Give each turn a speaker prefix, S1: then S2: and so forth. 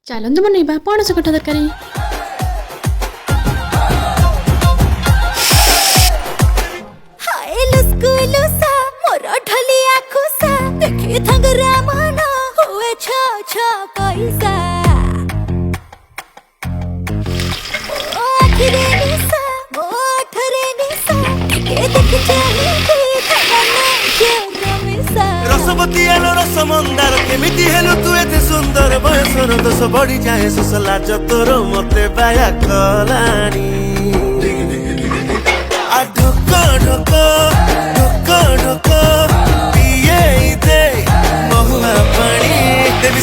S1: ଚାଲନ୍ତୁ ବନେଇବା ପଣସ କଠା ତରକାରୀ।
S2: हाय लुस्कु लुसा मोर ढलिया खुसा देखी थंगरा मन हुए छ छ पैसा ओ आखिरे निसा ओ आठरे निसा के देख चाहे थगने के रमिसा
S3: रसवती आलो रस मंदार केमिति हेलु तू एते सुंदर बयसर दोष बढ़ी जाए सुसला जतोर मते बाया कलानी आ ढोक ढोक ढोक ढोक पिए दे महुआ पानी देवी